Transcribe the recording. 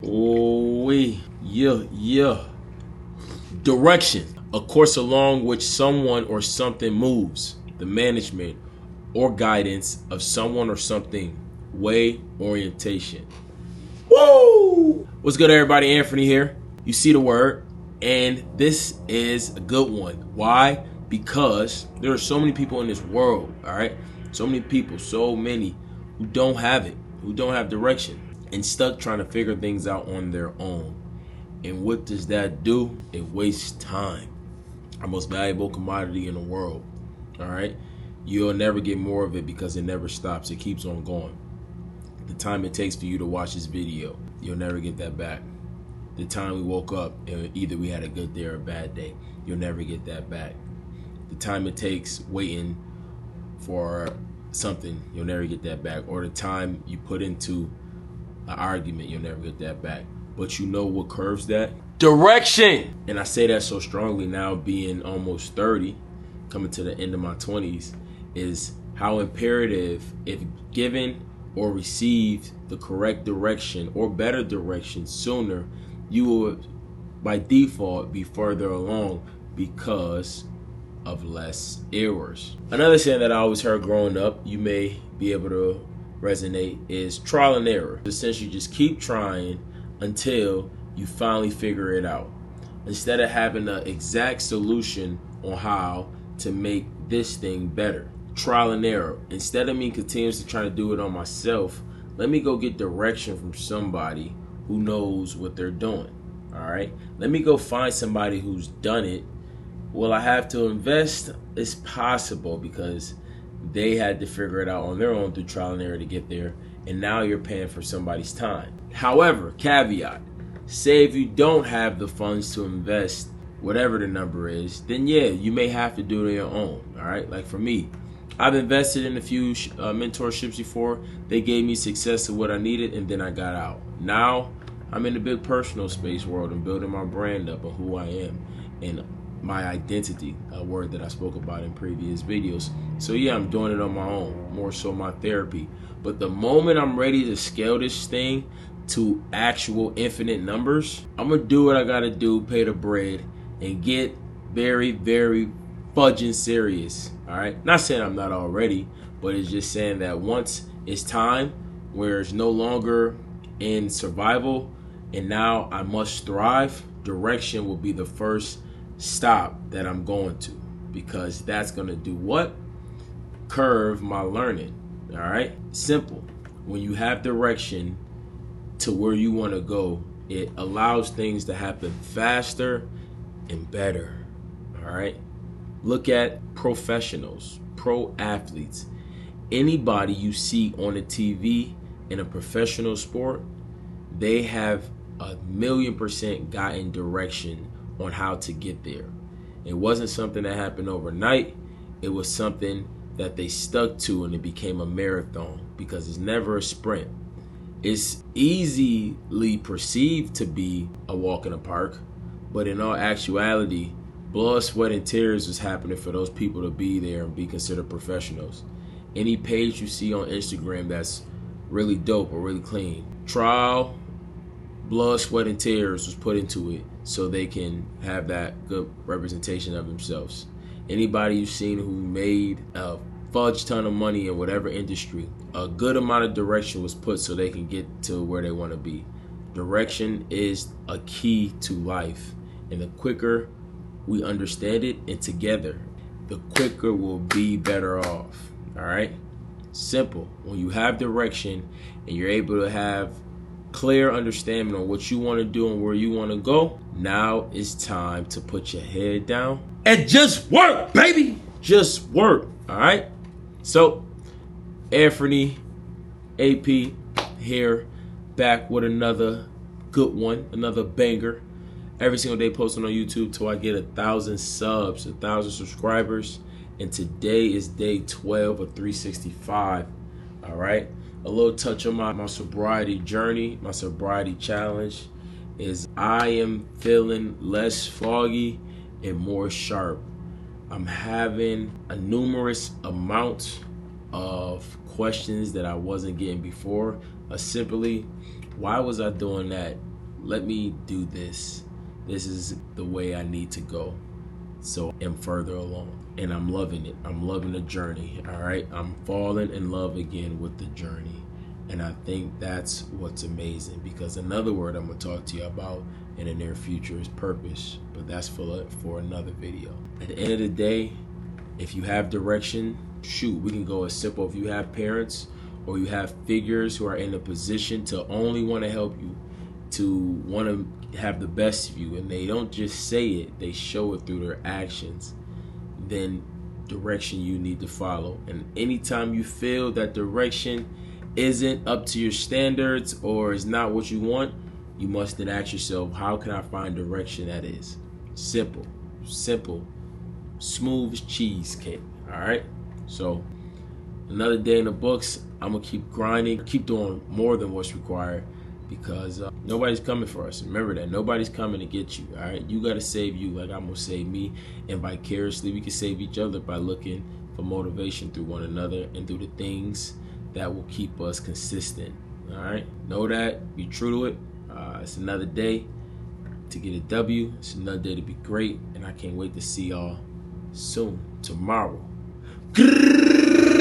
Oh, yeah. Direction, a course along which someone or something moves. The management or guidance of someone or something. Way, orientation. Woo! What's good, everybody? Anthony here. You see the word, and this is a good one. Why? Because there are so many people in this world, all right? So many people, who don't have it, who don't have direction, and stuck trying to figure things out on their own. And what does that do? It wastes time. Our most valuable commodity in the world, all right? You'll never get more of it because it never stops. It keeps on going. The time it takes for you to watch this video, you'll never get that back. The time we woke up and either we had a good day or a bad day, you'll never get that back. The time it takes waiting for something, you'll never get that back. Or the time you put into an argument, you'll never get that back. But you know what curves that? Direction! And I say that so strongly now, being almost 30, coming to the end of my 20s, is how imperative, if given or received the correct direction or better direction sooner, you will by default be further along because of less errors. Another saying that I always heard growing up, you may be able to resonate, is trial and error. Essentially, just keep trying until you finally figure it out. Instead of having an exact solution on how to make this thing better. Trial and error. Instead of me continuously trying to do it on myself, let me go get direction from somebody who knows what they're doing. All right, let me go find somebody who's done it. Will I have to invest? It's possible, because they had to figure it out on their own through trial and error to get there, and now you're paying for somebody's time. However, caveat, say if you don't have the funds to invest whatever the number is, then yeah, you may have to do it on your own. All right, like for me, I've invested in a few mentorships before. They gave me success of what I needed, and then I got out. Now I'm in the big personal space world and building my brand up of who I am and my identity, a word that I spoke about in previous videos. So yeah, I'm doing it on my own, more so my therapy. But the moment I'm ready to scale this thing to actual infinite numbers, I'm gonna do what I gotta do, pay the bread, and get very, very fudging serious. All right, not saying I'm not already, but it's just saying that once it's time where it's no longer in survival and now I must thrive, direction will be the first stop that I'm going to, because that's gonna do what? Curve my learning. All right, simple. When you have direction to where you want to go, it allows things to happen faster and better. All right, look at professionals, pro athletes, anybody you see on the TV in a professional sport, they have 1,000,000% gotten direction on how to get there. It wasn't something that happened overnight. It was something that they stuck to, and it became a marathon, because it's never a sprint. It's easily perceived to be a walk in the park, but in all actuality, blood, sweat, and tears was happening for those people to be there and be considered professionals. Any page you see on Instagram that's really dope or really clean, trial, blood, sweat, and tears was put into it so they can have that good representation of themselves. Anybody you've seen who made a fudge ton of money in whatever industry, a good amount of direction was put so they can get to where they want to be. Direction is a key to life, and the quicker we understand it and together, the quicker we'll be better off. All right, simple. When you have direction and you're able to have clear understanding on what you want to do and where you want to go, now it's time to put your head down and just work, baby. Just work. All right, so Anthony AP here, back with another good one, another banger. Every single day posting on YouTube till I get 1,000 subs, 1,000 subscribers, and today is day 12 of 365. All right, a little touch on my sobriety journey, my sobriety challenge is I am feeling less foggy and more sharp. I'm having a numerous amount of questions that I wasn't getting before. Simply, why was I doing that let me do this. This is the way I need to go. So I'm further along, and I'm loving it. I'm loving the journey. All right, I'm falling in love again with the journey, and I think that's what's amazing. Because another word I'm gonna talk to you about in the near future is purpose, but that's for another video. At the end of the day, if you have direction, shoot, we can go as simple. If you have parents or you have figures who are in a position to only want to help you, to want to have the best of you, and they don't just say it, they show it through their actions, then direction you need to follow. And anytime you feel that direction isn't up to your standards or is not what you want, you must then ask yourself, how can I find direction that is simple, smooth as cheesecake? All right, so another day in the books. I'm gonna keep grinding, keep doing more than what's required, because nobody's coming for us. Remember that. Nobody's coming to get you. All right, you got to save you like I'm gonna save me, and vicariously we can save each other by looking for motivation through one another and through the things that will keep us consistent. All right, know that, be true to it. It's another day to get a W. It's another day to be great, and I can't wait to see y'all soon, tomorrow.